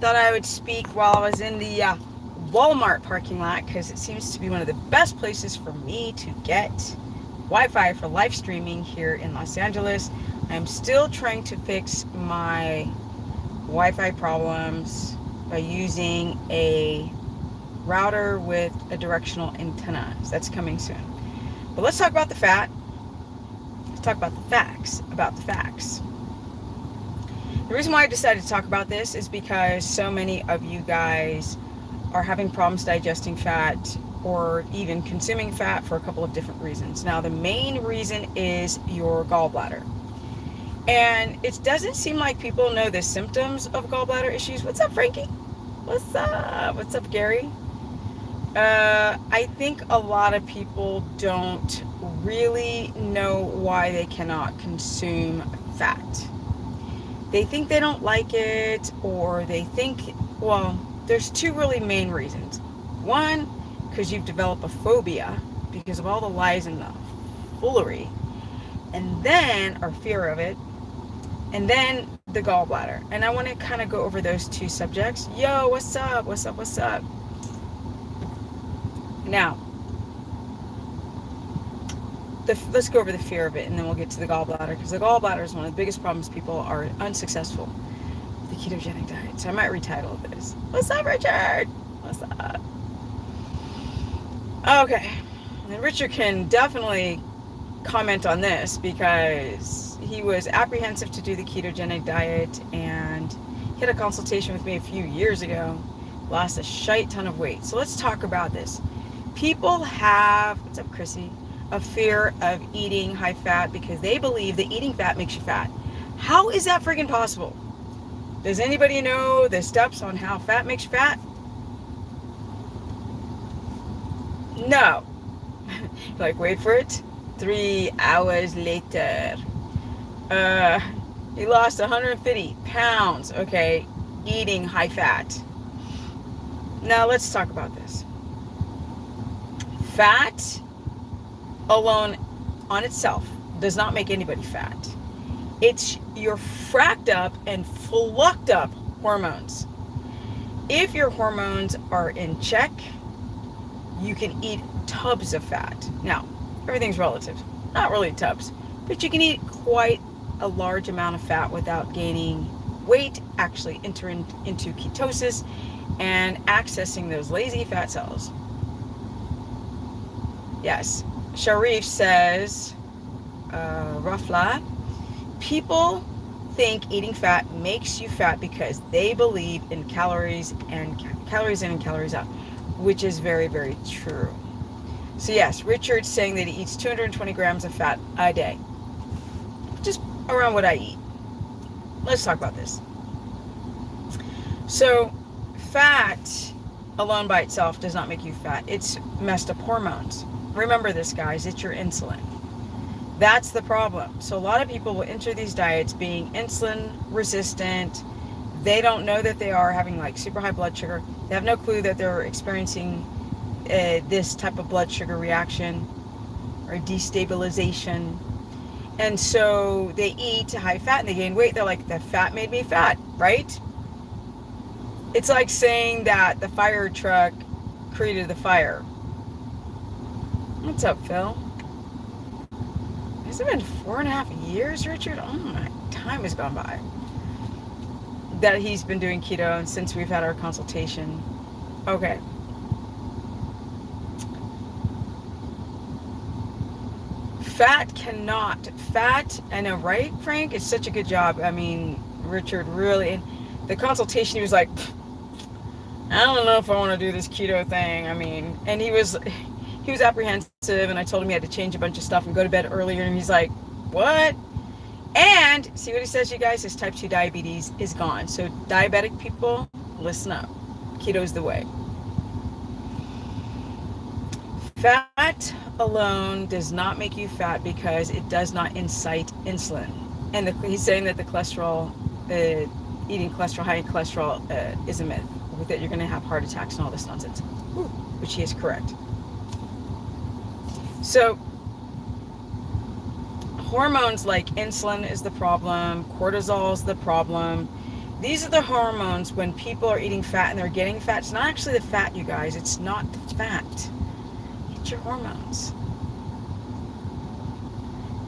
thought I would speak while I was in the Walmart parking lot, because it seems to be one of the best places for me to get Wi-Fi for live streaming here in Los Angeles. I'm still trying to fix my Wi-Fi problems by using a router with a directional antenna. So that's coming soon. But let's talk about the fat. Let's talk about the facts. The reason why I decided to talk about this is because so many of you guys are having problems digesting fat or even consuming fat for a couple of different reasons. Now, the main reason is your gallbladder. And it doesn't seem like people know the symptoms of gallbladder issues. What's up, Frankie? What's up? What's up, Gary? I think a lot of people don't really know why they cannot consume fat. They think they don't like it, or they think, well, there's two really main reasons. One, because you've developed a phobia because of all the lies and the foolery, and then, or fear of it, and then the gallbladder. And I want to kind of go over those two subjects. Yo, what's up? What's up? What's up? Now, let's go over the fear of it, and then we'll get to the gallbladder, because the gallbladder is one of the biggest problems. People are unsuccessful with the ketogenic diet. So I might retitle this. What's up, Richard? What's up? Okay. And Richard can definitely comment on this, because he was apprehensive to do the ketogenic diet, and he had a consultation with me a few years ago, lost a shite ton of weight. So let's talk about this. People have, what's up, Chrissy, a fear of eating high fat because they believe that eating fat makes you fat. How is that freaking possible? Does anybody know the steps on how fat makes you fat? No. Like, wait for it. 3 hours later. He lost 150 pounds, okay, eating high fat. Now let's talk about this. Fat alone on itself does not make anybody fat. It's your fracked up and flucked up hormones. If your hormones are in check, you can eat tubs of fat. Now, everything's relative. Not really tubs, but you can eat quite a large amount of fat without gaining weight, actually entering into ketosis and accessing those lazy fat cells. Yes, Sharif says, Rafla, people think eating fat makes you fat because they believe in calories and calories in and calories out, which is very, very true. So yes, Richard's saying that he eats 220 grams of fat a day, just around what I eat. Let's talk about this. So fat alone by itself does not make you fat. It's messed up hormones. Remember this, guys, it's your insulin. That's the problem. So a lot of people will enter these diets being insulin resistant. They don't know that they are having like super high blood sugar. They have no clue that they're experiencing this type of blood sugar reaction or destabilization. And so they eat high fat and they gain weight. They're like, the fat made me fat, right? It's like saying that the fire truck created the fire. What's up, Phil? Has it been 4.5 years, Richard? Oh my, time has gone by. That he's been doing keto, and since we've had our consultation. Okay. Fat, I know, right, Frank? It's such a good job. I mean, Richard really, the consultation, he was like, I don't know if I want to do this keto thing. I mean, and he was apprehensive, and I told him he had to change a bunch of stuff and go to bed earlier, and he's like, what? And see what he says, you guys, his type 2 diabetes is gone. So diabetic people, listen up. Keto's the way. Fat alone does not make you fat because it does not incite insulin. And he's saying that the cholesterol, eating cholesterol, high in cholesterol is a myth. That you're going to have heart attacks and all this nonsense, which he is correct. So hormones like insulin is the problem, cortisol is the problem. These are the hormones when people are eating fat and they're getting fat. It's not actually the fat, you guys. It's not the fat. It's your hormones.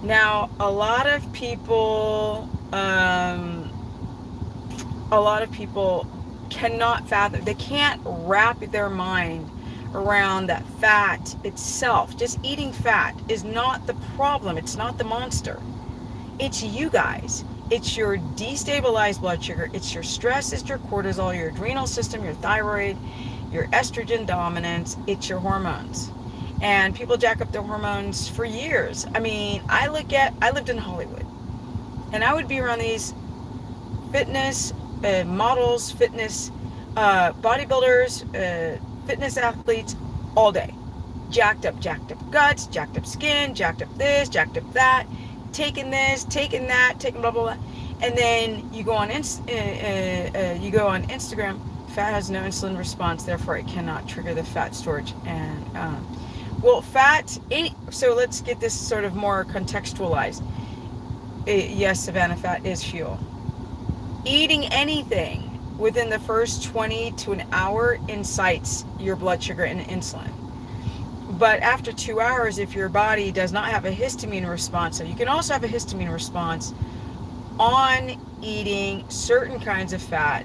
Now, a lot of people cannot fathom, they can't wrap their mind around that fat itself. Just eating fat is not the problem. It's not the monster. It's you guys. It's your destabilized blood sugar. It's your stress. It's your cortisol, your adrenal system, your thyroid, your estrogen dominance. It's your hormones. And people jack up their hormones for years. I mean, I lived in Hollywood, and I would be around these fitness models, fitness bodybuilders, fitness athletes all day. Jacked up guts, jacked up skin, jacked up this, jacked up that, taking this, taking that, taking blah, blah, blah. And then you go on Instagram, fat has no insulin response, therefore it cannot trigger the fat storage. And, so let's get this sort of more contextualized. Yes, Savannah, fat is fuel. Eating anything within the first 20 to an hour incites your blood sugar and insulin. But after 2 hours, if your body does not have a histamine response, so you can also have a histamine response on eating certain kinds of fat,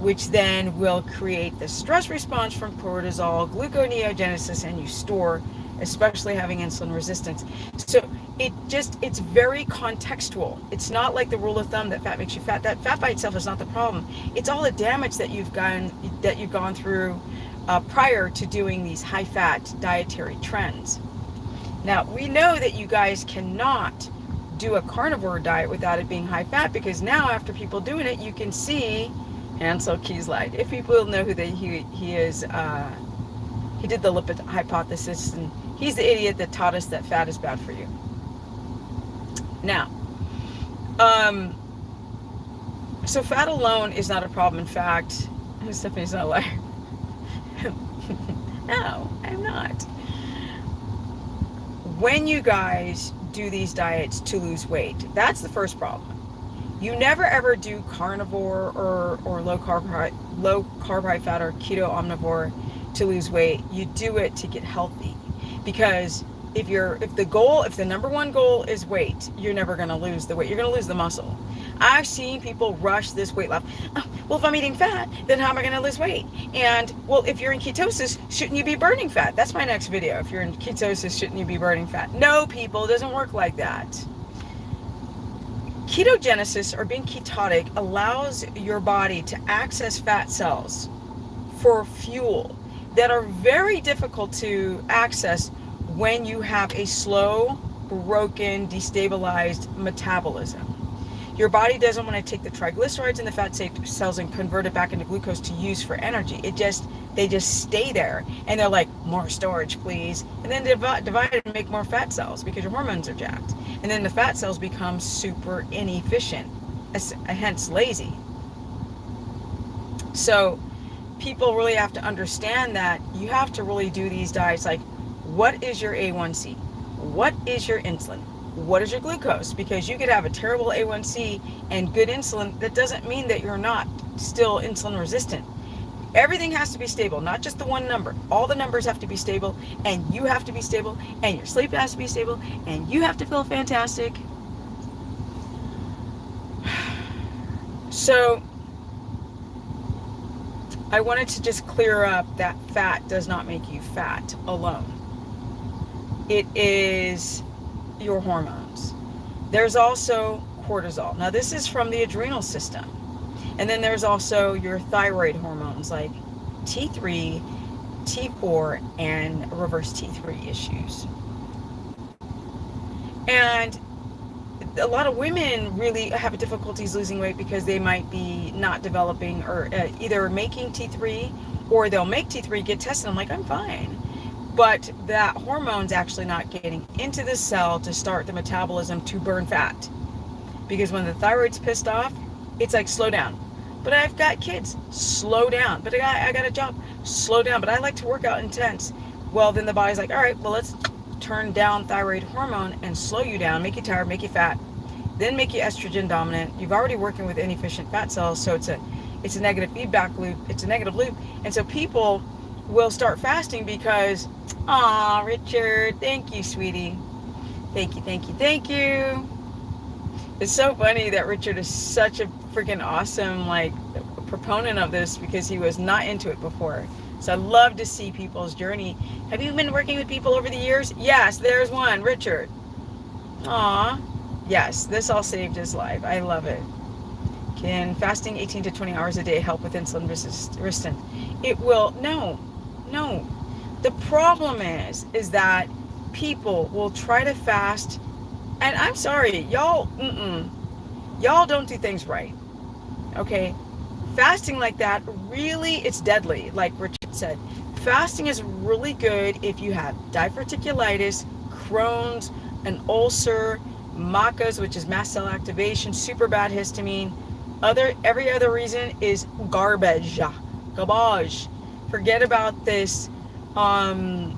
which then will create the stress response from cortisol, gluconeogenesis, and you store, especially having insulin resistance. So it's very contextual. It's not like the rule of thumb that fat makes you fat. That fat by itself is not the problem. It's all the damage that you've gone through prior to doing these high fat dietary trends. Now, we know that you guys cannot do a carnivore diet without it being high fat, because now after people doing it, you can see Ansel Keys lied. If people know who he is, he did the lipid hypothesis, and he's the idiot that taught us that fat is bad for you. Now, so fat alone is not a problem. In fact, Stephanie's not a liar. No, I'm not. When you guys do these diets to lose weight, that's the first problem. You never ever do carnivore or low carb high fat or keto omnivore to lose weight. You do it to get healthy, because if the number one goal is weight, you're never going to lose the weight. You're going to lose the muscle. I've seen people rush this weight loss. Oh, well, if I'm eating fat, then how am I going to lose weight? And, well, if you're in ketosis, shouldn't you be burning fat? That's my next video. If you're in ketosis, shouldn't you be burning fat? No, people, it doesn't work like that. Ketogenesis, or being ketotic, allows your body to access fat cells for fuel that are very difficult to access when you have a slow, broken, destabilized metabolism. Your body doesn't want to take the triglycerides and the fat cells and convert it back into glucose to use for energy. They just stay there, and they're like, more storage, please. And then divide and make more fat cells because your hormones are jacked. And then the fat cells become super inefficient, hence lazy. So people really have to understand that you have to really do these diets like, what is your A1C? What is your insulin? What is your glucose? Because you could have a terrible A1C and good insulin. That doesn't mean that you're not still insulin resistant. Everything has to be stable, not just the one number. All the numbers have to be stable, and you have to be stable, and your sleep has to be stable, and you have to feel fantastic. So I wanted to just clear up that fat does not make you fat alone. It is your hormones. There's also cortisol. Now, this is from the adrenal system. And then there's also your thyroid hormones like T3, T4, and reverse T3 issues. And a lot of women really have difficulties losing weight because they might be not developing or either making T3, or they'll make T3, get tested. I'm like, I'm fine. But that hormone's actually not getting into the cell to start the metabolism to burn fat. Because when the thyroid's pissed off, it's like, slow down. But I've got kids, slow down. But I got a job, slow down. But I like to work out intense. Well, then the body's like, all right, well, let's turn down thyroid hormone and slow you down, make you tired, make you fat. then make you estrogen dominant. You've already working with inefficient fat cells, so it's a negative feedback loop. It's a negative loop. And so people will start fasting because, Richard, thank you, sweetie. Thank you, thank you, thank you. It's so funny that Richard is such a freaking awesome, like, proponent of this because he was not into it before. So I love to see people's journey. Have you been working with people over the years? Yes, there's one, Richard. Aw. Yes, this all saved his life. I love it. Can fasting 18 to 20 hours a day help with insulin resistance? It will. No. The problem is that people will try to fast, and I'm sorry, y'all don't do things right. Okay? Fasting like that, really, it's deadly, like Richard said. Fasting is really good if you have diverticulitis, Crohn's, an ulcer, MACAs, which is mast cell activation, super bad histamine. Every other reason is garbage. Forget about this autophagy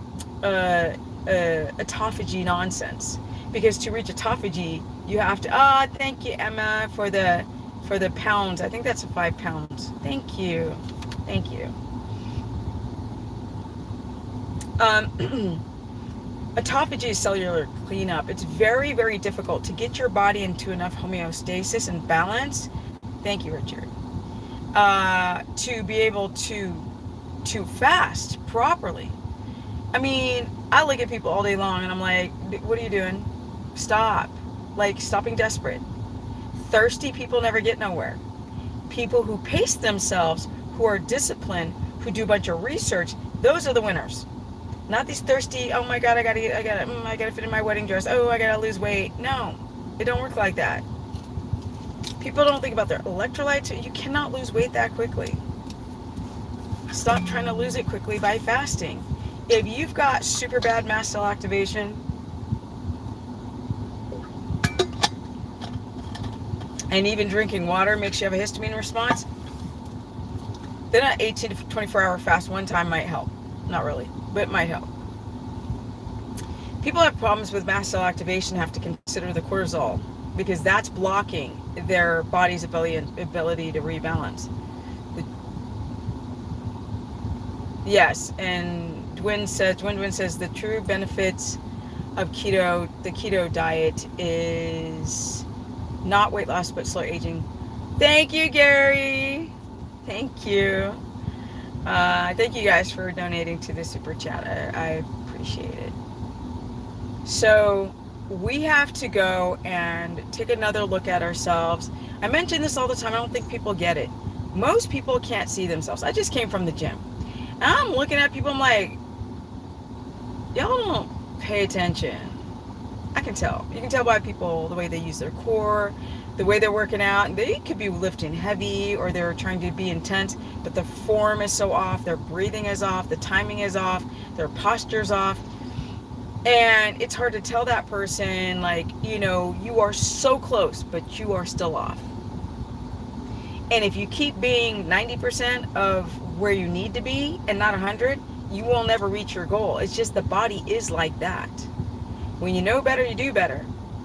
nonsense. Because to reach autophagy, you have to, thank you, Emma, for the pounds. I think that's 5 pounds. Thank you. Autophagy is cellular cleanup. It's very, very difficult to get your body into enough homeostasis and balance. Thank you, Richard. To be able to fast properly. I mean, I look at people all day long and I'm like, what are you doing? Stop. Like, stop being desperate. Thirsty people never get nowhere. People who pace themselves, who are disciplined, who do a bunch of research, those are the winners. Not these thirsty, oh my God, I gotta fit in my wedding dress. Oh, I gotta lose weight. No, it don't work like that. People don't think about their electrolytes. You cannot lose weight that quickly. Stop trying to lose it quickly by fasting. If you've got super bad mast cell activation, and even drinking water makes you have a histamine response, then an 18 to 24 hour fast one time might help. Not really, but it might help. People have problems with mast cell activation have to consider the cortisol because that's blocking their body's ability to rebalance. Yes, and Dwin says the true benefits of the keto diet is not weight loss but slow aging. Thank you, Gary. Thank you. Thank you guys for donating to the super chat. I appreciate it. So we have to go and take another look at ourselves. I mention this all the time. I don't think people get it. Most people can't see themselves. I just came from the gym. And I'm looking at people, I'm like, y'all don't pay attention. I can tell. You can tell by people the way they use their core, the way they're working out. And they could be lifting heavy or they're trying to be intense, but the form is so off, their breathing is off, the timing is off, their posture's off. And it's hard to tell that person, like, you are so close, but you are still off. And if you keep being 90% of where you need to be and not 100, you will never reach your goal. It's just the body is like that. When you know better, you do better.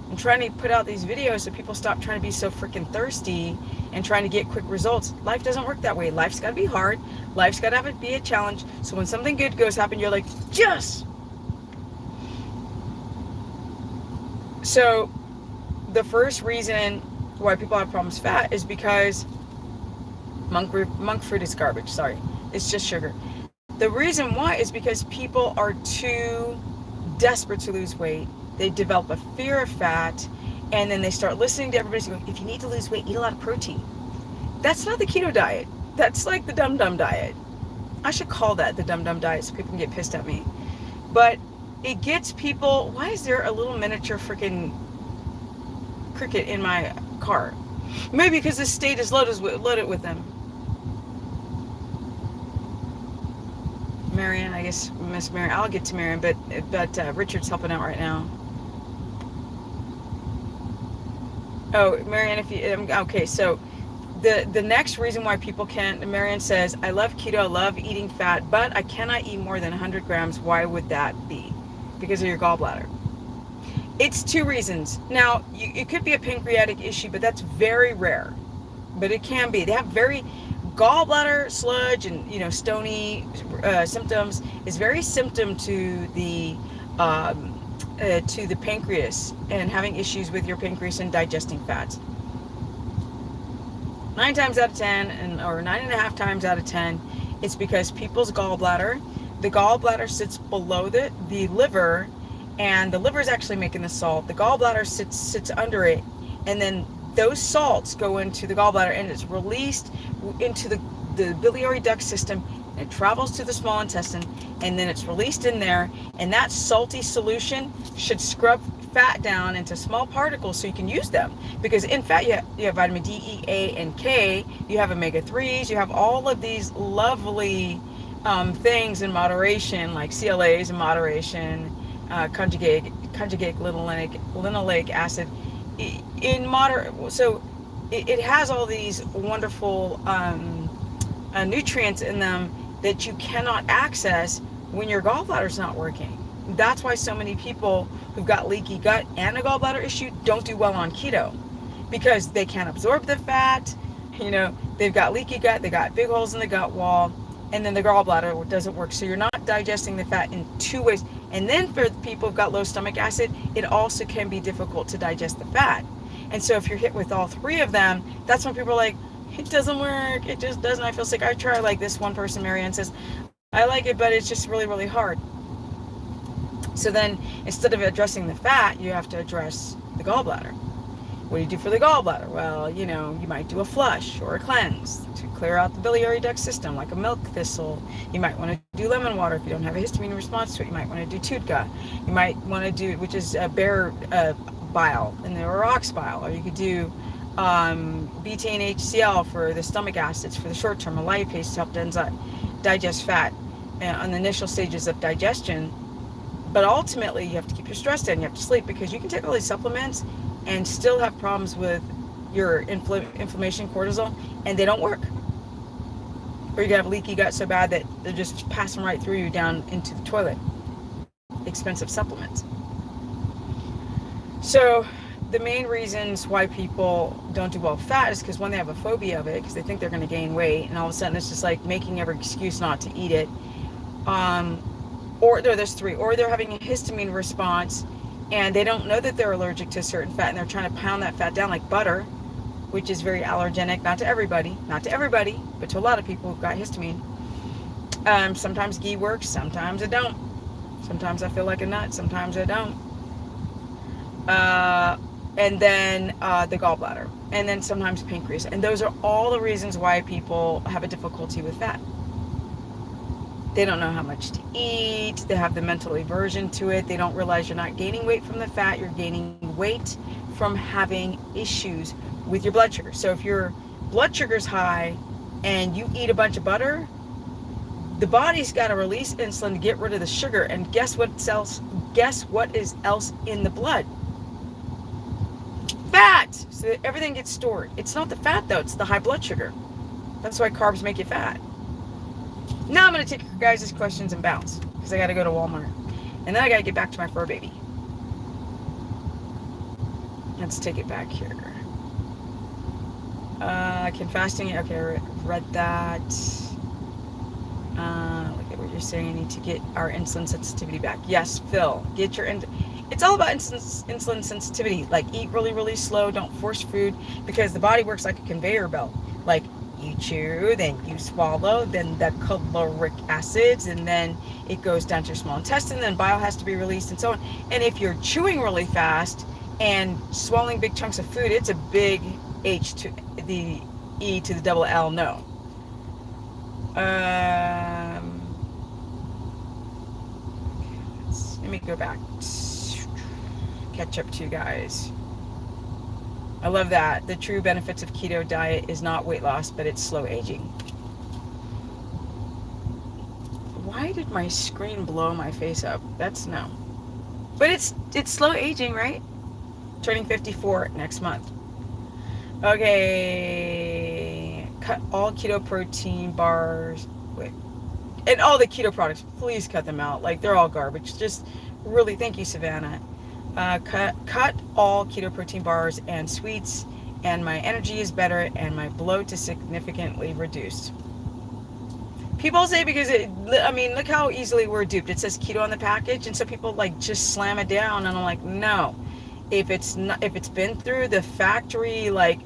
I'm trying to put out these videos so people stop trying to be so freaking thirsty and trying to get quick results. Life doesn't work that way. Life's got to be hard. Life's got to be a challenge. So when something good goes happen, you're like, yes! So the first reason why people have problems fat is because monk fruit is garbage. Sorry. It's just sugar. The reason why is because people are too desperate to lose weight. They develop a fear of fat, and then they start listening to everybody going, if you need to lose weight, eat a lot of protein. That's not the keto diet. That's like the dum-dum diet. I should call that the dum-dum diet so people can get pissed at me. But it gets people, why is there a little miniature freaking cricket in my car? Maybe because this state is loaded with them. Marion, I guess Miss Marion, I'll get to Marion, but Richard's helping out right now. Oh, Marion, okay, so the next reason why people can't, Marion says, I love keto, I love eating fat, but I cannot eat more than 100 grams. Why would that be? Because of your gallbladder. It's two reasons. Now, it could be a pancreatic issue, but that's very rare. But it can be. They have very gallbladder sludge and stony symptoms is very symptom to the pancreas and having issues with your pancreas and digesting fats. 9 times out of 10, or 9.5 times out of 10, it's because people's the gallbladder sits below the liver, and the liver is actually making the salt. The gallbladder sits under it, and then those salts go into the gallbladder, and it's released into the biliary duct system. It travels to the small intestine, and then it's released in there, and that salty solution should scrub fat down into small particles so you can use them, because in fat you have vitamin D, E, A, and K, you have omega-3s, you have all of these lovely things in moderation, like CLAs in moderation, conjugate linoleic acid in moderate. So it has all these wonderful nutrients in them that you cannot access when your gallbladder's not working. That's why so many people who've got leaky gut and a gallbladder issue don't do well on keto, because they can't absorb the fat. They've got leaky gut, they got big holes in the gut wall, and then the gallbladder doesn't work. So you're not digesting the fat in two ways. And then for people who've got low stomach acid, it also can be difficult to digest the fat. And so if you're hit with all three of them, that's when people are like, it doesn't work, it just doesn't, I feel sick. I try, like this one person, Marianne, says, I like it, but it's just really, really hard. So then instead of addressing the fat, you have to address the gallbladder. What do you do for the gallbladder? Well, you might do a flush or a cleanse to clear out the biliary duct system, like a milk thistle. You might want to do lemon water if you don't have a histamine response to it. You might want to do Tudga. You might want to do, which is bear bile, or ox bile, or you could do betaine HCl for the stomach acids for the short term, a lipase to help digest fat on the initial stages of digestion. But ultimately, you have to keep your stress down. You have to sleep, because you can take all these supplements and still have problems with your inflammation, cortisol, and they don't work. Or you can have leaky gut so bad that they're just passing right through you down into the toilet. Expensive supplements. So the main reasons why people don't do well with fat is because, one, they have a phobia of it, because they think they're going to gain weight, and all of a sudden it's just like making every excuse not to eat it. Or there's three, or they're having a histamine response and they don't know that they're allergic to a certain fat, and they're trying to pound that fat down, like butter, which is very allergenic, not to everybody, but to a lot of people who've got histamine. Sometimes ghee works, sometimes it don't. Sometimes I feel like a nut, sometimes I don't. And then the gallbladder, and then sometimes pancreas. And those are all the reasons why people have a difficulty with fat. They don't know how much to eat. They have the mental aversion to it. They don't realize you're not gaining weight from the fat. You're gaining weight from having issues with your blood sugar. So if your blood sugar's high and you eat a bunch of butter, the body's got to release insulin to get rid of the sugar. And guess what is else in the blood? Fat. So that everything gets stored. It's not the fat, though. It's the high blood sugar. That's why carbs make you fat. Now I'm going to take your guys' questions and bounce, because I got to go to Walmart. And then I got to get back to my fur baby. Let's take it back here. Can fasting... Okay, I read that. Look at what you're saying. I need to get our insulin sensitivity back. Yes, Phil. Get your... It's all about insulin sensitivity. Like, eat really, really slow. Don't force food, because the body works like a conveyor belt. Like, you chew, then you swallow, then the caloric acids, and then it goes down to your small intestine, then bile has to be released, and so on. And if you're chewing really fast and swallowing big chunks of food, it's a big H to the E to the double L, no. Let me go back. Catch up to you guys. I love that. The true benefits of keto diet is not weight loss, but it's slow aging. Why did my screen blow my face up? That's no. But it's slow aging, right? Turning 54 next month. Okay. Cut all keto protein bars. Wait. And all the keto products, please cut them out. Like, they're all garbage. Just really, thank you, Savannah. Cut all keto protein bars and sweets, and my energy is better and my bloat is significantly reduced. People say because look how easily we're duped. It says keto on the package, and so people like just slam it down, and I'm like, no. If it's been through the factory like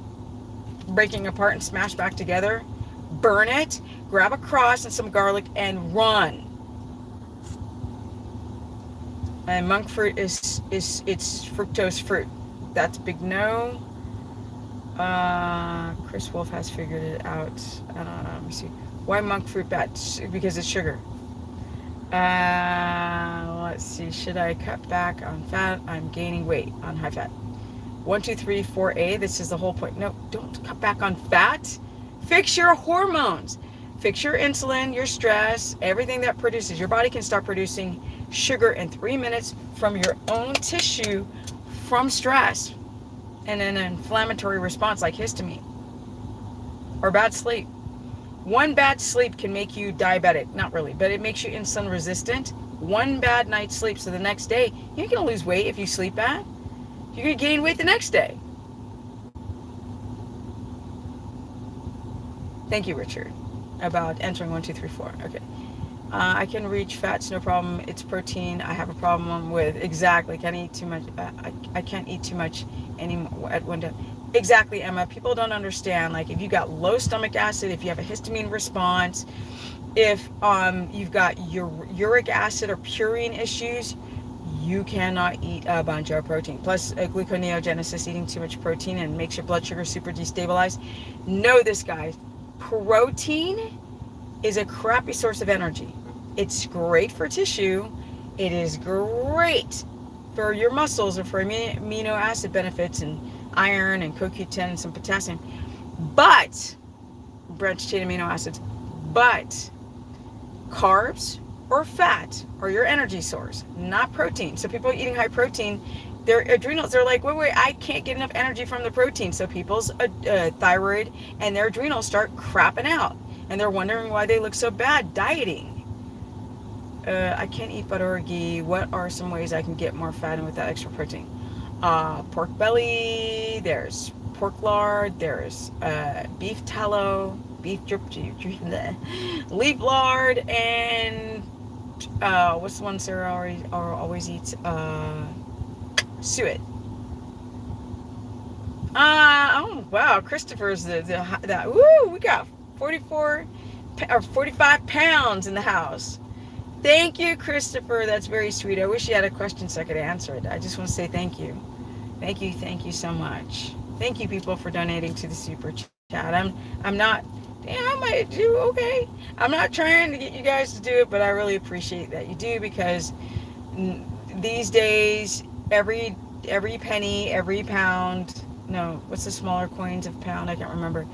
breaking apart and smashed back together, burn it, grab a cross and some garlic and run. And monk fruit it's fructose fruit. That's big no. Chris Wolf has figured it out. I don't know. Let me see. Why monk fruit bad? Because it's sugar. Let's see. Should I cut back on fat? I'm gaining weight on high fat. 1, 2, 3, 4A. This is the whole point. No, don't cut back on fat. Fix your hormones. Fix your insulin, your stress, everything that produces. Your body can start producing sugar in 3 minutes from your own tissue from stress and an inflammatory response like histamine or bad sleep. One bad sleep can make you diabetic. Not really, but it makes you insulin resistant. One bad night's sleep, so the next day, you're going to lose weight if you sleep bad. You're going to gain weight the next day. Thank you, Richard, about entering 1, 2, 3, 4. Okay. I can reach fats, no problem. It's protein. I have a problem with exactly. Can't eat too much. I can't eat too much anymore at one time. Exactly, Emma. People don't understand. Like if you got low stomach acid, if you have a histamine response, if you've got uric acid or purine issues, you cannot eat a bunch of protein. Plus gluconeogenesis, eating too much protein and makes your blood sugar super destabilized. Know this, guys. Protein is a crappy source of energy. It's great for tissue. It is great for your muscles or for amino acid benefits and iron and CoQ10 and some potassium. But, branched chain amino acids, but carbs or fat are your energy source, not protein. So people eating high protein, their adrenals, they're like, wait, I can't get enough energy from the protein. So people's thyroid and their adrenals start crapping out. And they're wondering why they look so bad dieting. I can't eat butter or ghee. What are some ways I can get more fat in without extra protein? Pork belly, there's pork lard, there's beef tallow, beef leaf lard, and what's the one Sarah always eats? Suet. Oh wow, Christopher's that. Woo, we got 44 or 45 pounds in the house. Thank you, Christopher. That's very sweet. I wish you had a question so I could answer it. I just want to say thank you. Thank you so much. Thank you, people, for donating to the super chat. I'm not, I might do okay. I'm not trying to get you guys to do it, but I really appreciate that you do, because these days, every penny, every pound, no, what's the smaller coins of pound? I can't remember.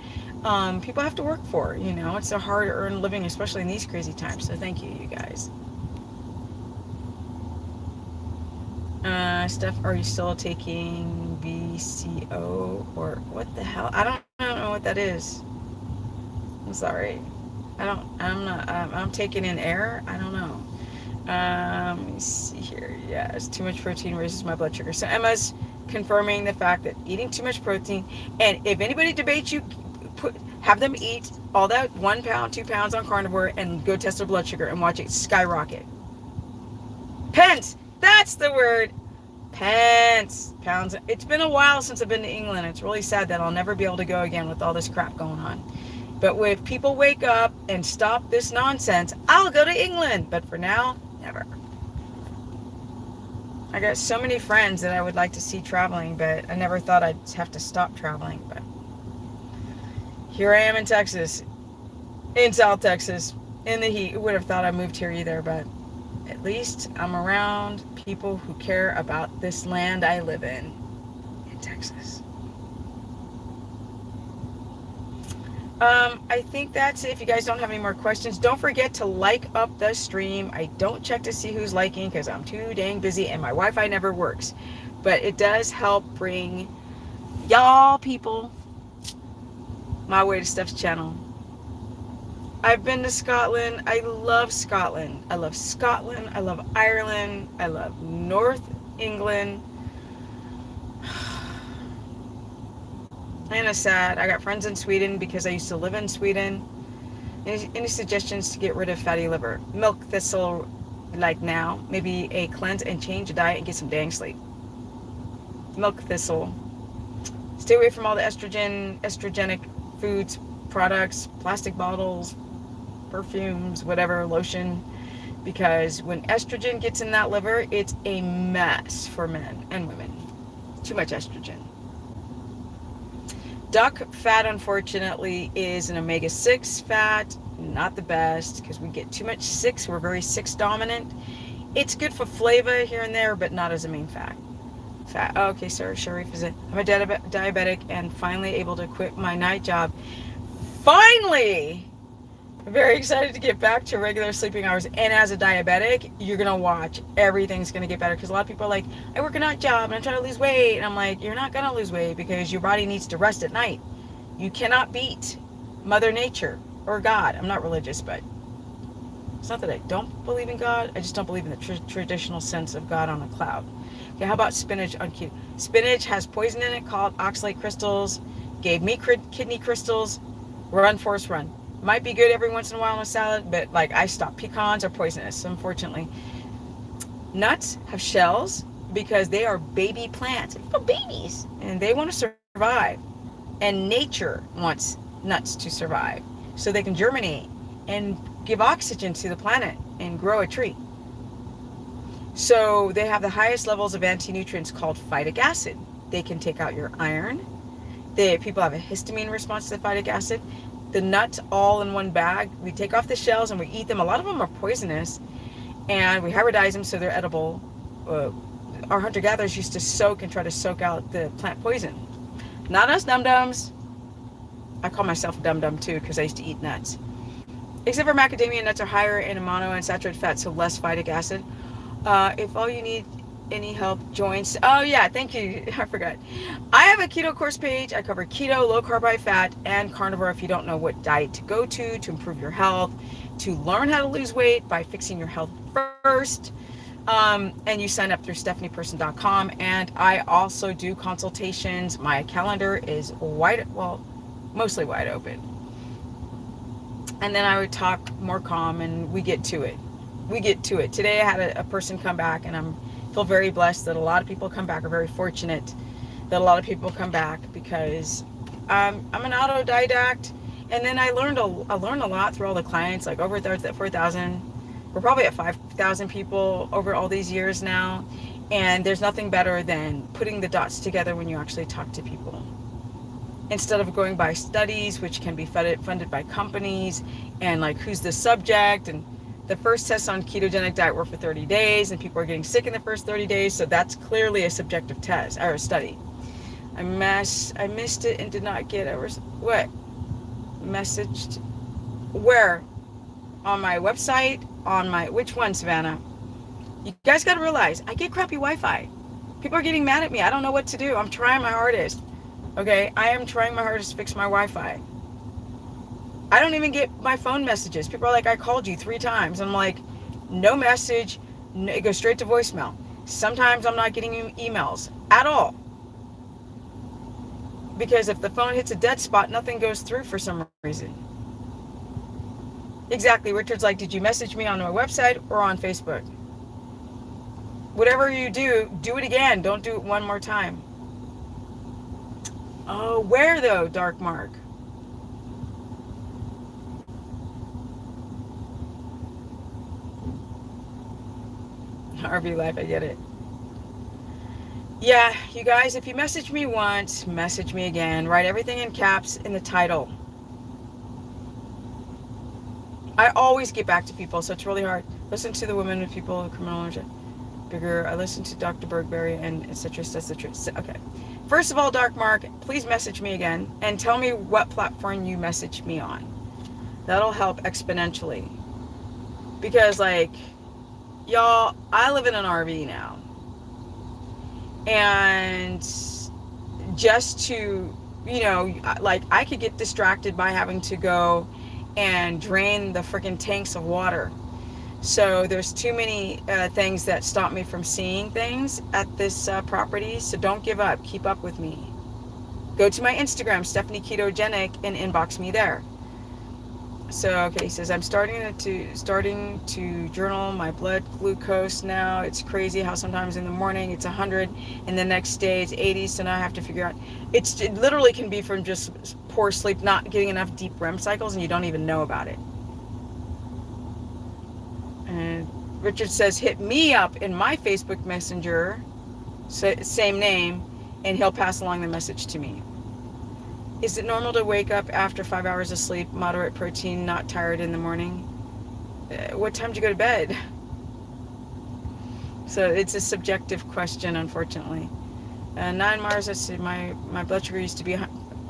People have to work for, it's a hard-earned living, especially in these crazy times. So thank you, you guys. Steph, are you still taking VCO or what the hell? I don't know what that is. I'm sorry. I'm taking in air. I don't know. Let me see here. Yes, too much protein raises my blood sugar. So Emma's confirming the fact that eating too much protein, and if anybody debates you, have them eat all that 1 pound, 2 pounds on Carnivore and go test their blood sugar and watch it skyrocket. Pence, that's the word. Pence, pounds. It's been a while since I've been to England. It's really sad that I'll never be able to go again with all this crap going on. But if people wake up and stop this nonsense, I'll go to England. But for now, never. I got so many friends that I would like to see traveling, but I never thought I'd have to stop traveling. But here I am in Texas, in South Texas, in the heat. Would have thought I moved here either, but at least I'm around people who care about this land I live in Texas. I think that's it. If you guys don't have any more questions, don't forget to like up the stream. I don't check to see who's liking because I'm too dang busy and my Wi-Fi never works. But it does help bring y'all people my way to Steph's channel. I've been to Scotland. I love Scotland. I love Scotland. I love Ireland. I love North England. And it's sad. I got friends in Sweden because I used to live in Sweden. Any suggestions to get rid of fatty liver? Milk thistle, like now. Maybe a cleanse and change a diet and get some dang sleep. Milk thistle. Stay away from all the estrogenic foods, products, plastic bottles, perfumes, whatever, lotion. Because when estrogen gets in that liver, it's a mess for men and women. Too much estrogen. Duck fat, unfortunately, is an omega-6 fat. Not the best because we get too much 6. We're very 6 dominant. It's good for flavor here and there, but not as a main fat. Okay, sir. Sharif is it. I'm a diabetic and finally able to quit my night job. Finally! I'm very excited to get back to regular sleeping hours. And as a diabetic, you're going to watch. Everything's going to get better. Because a lot of people are like, I work a night job and I'm trying to lose weight. And I'm like, you're not going to lose weight because your body needs to rest at night. You cannot beat Mother Nature or God. I'm not religious, but it's not that I don't believe in God. I just don't believe in the traditional sense of God on a cloud. Okay, how about spinach on keto? Spinach has poison in it called oxalate crystals. Gave me kidney crystals. Run, Forrest, run. Might be good every once in a while on a salad, but like I stopped. Pecans are poisonous, unfortunately. Nuts have shells because they are baby plants. They're babies. And they want to survive. And nature wants nuts to survive. So they can germinate and give oxygen to the planet and grow a tree. So they have the highest levels of anti-nutrients called phytic acid. They can take out your iron. People have a histamine response to the phytic acid. The nuts all in one bag. We take off the shells and we eat them. A lot of them are poisonous and we hybridize them so they're edible. Our hunter-gatherers used to soak and try to soak out the plant poison. Not us dum-dums. I call myself dum-dum too because I used to eat nuts. Except for macadamia nuts are higher in monounsaturated fat, so less phytic acid. If all you need any help, joints. Oh yeah, thank you. I forgot. I have a keto course page. I cover keto, low carb, high fat, and carnivore if you don't know what diet to go to improve your health, to learn how to lose weight by fixing your health first. And you sign up through stephanieperson.com. And I also do consultations. My calendar is mostly wide open. And then I would talk more calm and we get to it. Today I had a person come back and I feel very blessed that a lot of people come back, or very fortunate that a lot of people come back because I'm an autodidact. And then I learned a lot through all the clients, like over 4,000. We're probably at 5,000 people over all these years now. And there's nothing better than putting the dots together when you actually talk to people. Instead of going by studies, which can be funded by companies, and like who's the subject, and the first tests on ketogenic diet were for 30 days and people are getting sick in the first 30 days. So that's clearly a subjective test or a study. I missed it and did not get what? Messaged where? On my website? Which one, Savannah? You guys got to realize I get crappy Wi-Fi. People are getting mad at me. I don't know what to do. I'm trying my hardest. Okay. I am trying my hardest to fix my Wi-Fi. I don't even get my phone messages. People are like, I called you 3 times. I'm like, no message. It goes straight to voicemail. Sometimes I'm not getting emails at all. Because if the phone hits a dead spot, nothing goes through for some reason. Exactly. Richard's like, did you message me on my website or on Facebook? Whatever you do, do it again. Don't do it one more time. Oh, where though, Dark Mark? RV life, I get it. Yeah, you guys, if you message me once, message me again. Write everything in caps in the title. I always get back to people, so it's really hard. Listen to the women with people, criminal bigger. I listen to Dr. Bergberry and etc. Okay. First of all, Dark Mark, please message me again and tell me what platform you message me on. That'll help exponentially. Because like, y'all, I live in an RV now. And just to, like I could get distracted by having to go and drain the freaking tanks of water. So there's too many things that stop me from seeing things at this property. So don't give up. Keep up with me. Go to my Instagram, Stephanie Ketogenic, and inbox me there. So, okay, he says, I'm starting to journal my blood glucose now. It's crazy how sometimes in the morning it's 100 and the next day it's 80. So now I have to figure out, it literally can be from just poor sleep, not getting enough deep REM cycles, and you don't even know about it. And Richard says, hit me up in my Facebook Messenger, same name, and he'll pass along the message to me. Is it normal to wake up after 5 hours of sleep, moderate protein, not tired in the morning? What time do you go to bed? So it's a subjective question, unfortunately. 9 Mars, I see my blood sugar used to be...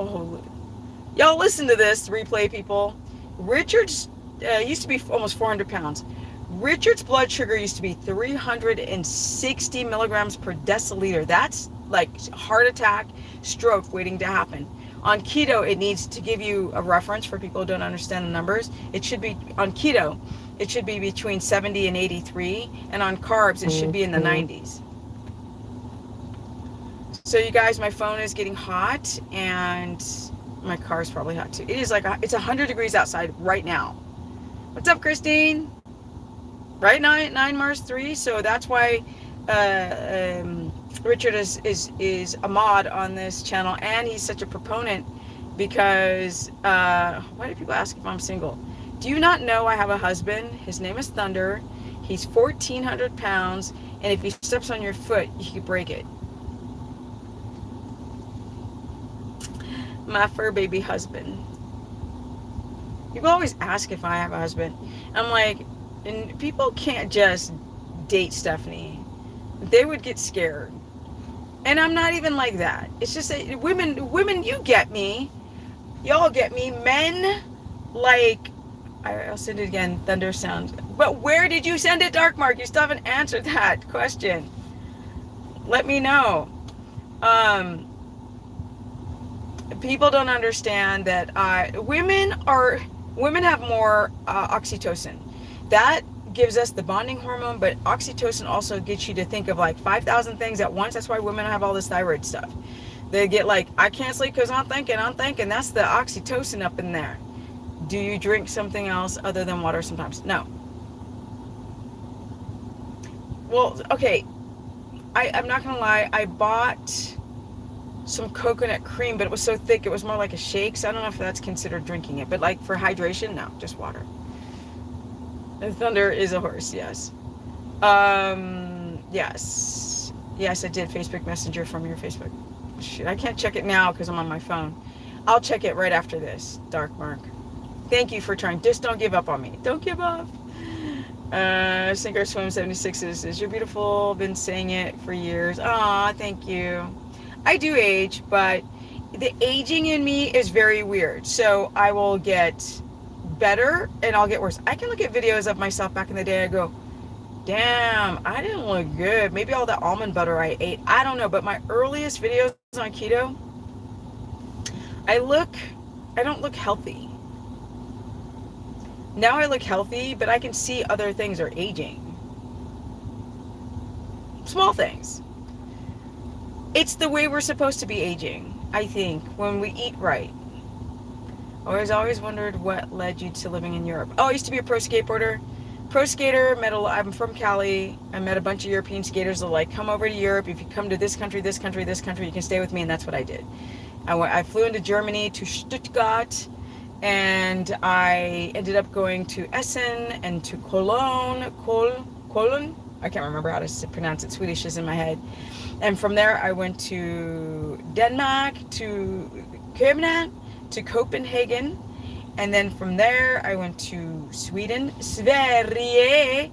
Oh, y'all listen to this, replay people. Richard's used to be almost 400 pounds. Richard's blood sugar used to be 360 milligrams per deciliter. That's like heart attack, stroke waiting to happen. On keto, it needs to give you a reference for people who don't understand the numbers. It should be, on keto, it should be between 70 and 83. And on carbs, it should be in the 90s. So you guys, my phone is getting hot and my car is probably hot too. It is like, it's 100 degrees outside right now. What's up, Christine? Right, 9 Mars 3. So that's why Richard is a mod on this channel, and he's such a proponent because why do people ask if I'm single? Do you not know I have a husband? His name is Thunder. He's 1,400 pounds, and if he steps on your foot, you could break it. My fur baby husband. People always ask if I have a husband. I'm like, and people can't just date Stephanie. They would get scared. And I'm not even like that. It's just that women, you get me. Y'all get me. Men, like, I'll send it again, thunder sound. But where did you send it, Dark Mark? You still haven't answered that question. Let me know. People don't understand that women have more oxytocin. That gives us the bonding hormone, but oxytocin also gets you to think of like 5,000 things at once. That's why women have all this thyroid stuff. They get like, I can't sleep because I'm thinking. That's the oxytocin up in there. Do you drink something else other than water sometimes? No. Well, okay. I'm not going to lie. I bought some coconut cream, but it was so thick, it was more like a shake. So I don't know if that's considered drinking it, but like for hydration, no, just water. And Thunder is a horse, yes. Yes. Yes, I did Facebook Messenger from your Facebook. Shoot, I can't check it now because I'm on my phone. I'll check it right after this, Dark Mark. Thank you for trying. Just don't give up on me. Don't give up. Sink or Swim 76 is you're beautiful. Been saying it for years. Aw, thank you. I do age, but the aging in me is very weird. So I will get better and I'll get worse. I can look at videos of myself back in the day and go, damn, I didn't look good. Maybe all the almond butter I ate. I don't know. But my earliest videos on keto, I don't look healthy. Now I look healthy, but I can see other things are aging. Small things. It's the way we're supposed to be aging, I think, when we eat right. I always wondered what led you to living in Europe. Oh, I used to be a pro skateboarder. Pro skater, I'm from Cali. I met a bunch of European skaters that were like, come over to Europe. If you come to this country, you can stay with me. And that's what I did. I flew into Germany to Stuttgart, and I ended up going to Essen and to Cologne. I can't remember how to pronounce it. Swedish is in my head. And from there, I went to Denmark, to Köpenhamn, to Copenhagen, and then from there I went to Sweden, Sverige,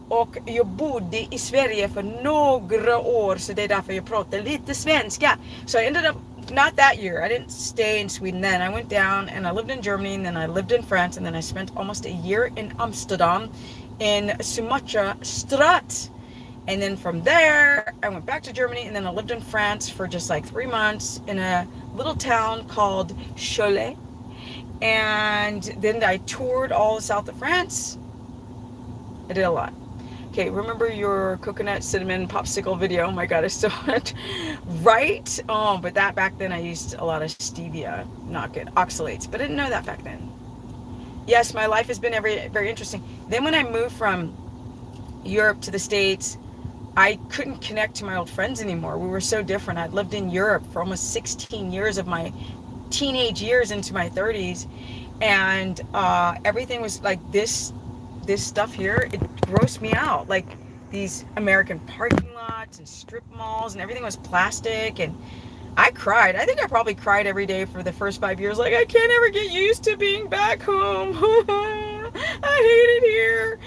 och jag bodde I Sverige för några år, så det är därför jag pratar lite svenska. So I ended up, not that year, I didn't stay in Sweden then. I went down and I lived in Germany, and then I lived in France, and then I spent almost a year in Amsterdam in Sumatra Strat. And then from there, I went back to Germany, and then I lived in France for just like 3 months in a little town called Cholet. And then I toured all the south of France. I did a lot. Okay, remember your coconut cinnamon popsicle video? Oh my god, I still want right? Oh, but that back then I used a lot of stevia, not good, oxalates, but I didn't know that back then. Yes, my life has been very interesting. Then when I moved from Europe to the States, I couldn't connect to my old friends anymore. We were so different. I'd lived in Europe for almost 16 years of my teenage years into my 30s, and everything was like this stuff here, it grossed me out. Like these American parking lots and strip malls, and everything was plastic, and I cried. I think I probably cried every day for the first 5 years. Like, I can't ever get used to being back home. I hate it here,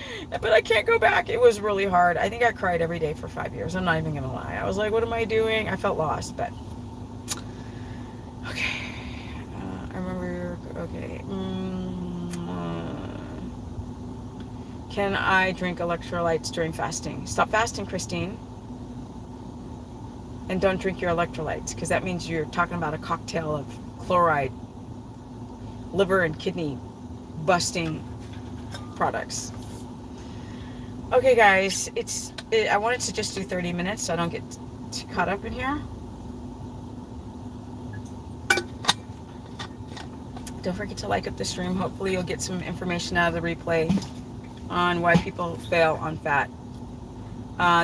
but I can't go back. It was really hard. I think I cried every day for 5 years. I'm not even gonna lie. I was like, what am I doing? I felt lost, but okay. I remember. Okay. Can I drink electrolytes during fasting? Stop fasting, Christine. And don't drink your electrolytes, because that means you're talking about a cocktail of chloride, liver and kidney busting products. Okay, guys, I wanted to just do 30 minutes so I don't get too caught up in here. Don't forget to like up the stream. Hopefully you'll get some information out of the replay on why people fail on fat.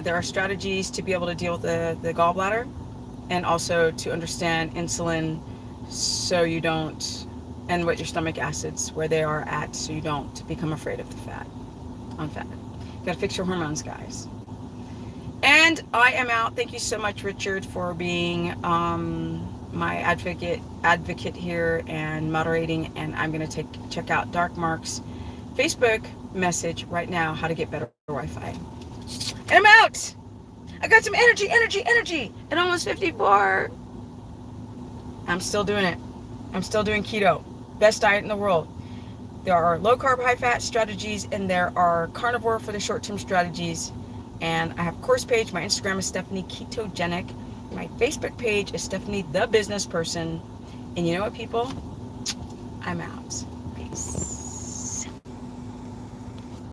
There are strategies to be able to deal with the gallbladder, and also to understand insulin so you don't, and what your stomach acids, where they are at, so you don't become afraid of the fat, on fat. You gotta fix your hormones, guys. And I am out. Thank you so much, Richard, for being my advocate here and moderating. And I'm gonna check out Dark Mark's Facebook message right now, how to get better Wi-Fi. And I'm out. I got some energy, and almost 54. I'm still doing it. I'm still doing keto. Best diet in the world. There are low carb, high fat strategies, and there are carnivore for the short term strategies. And I have a course page. My Instagram is Stephanie Ketogenic. My Facebook page is Stephanie the Business Person. And you know what, people? I'm out.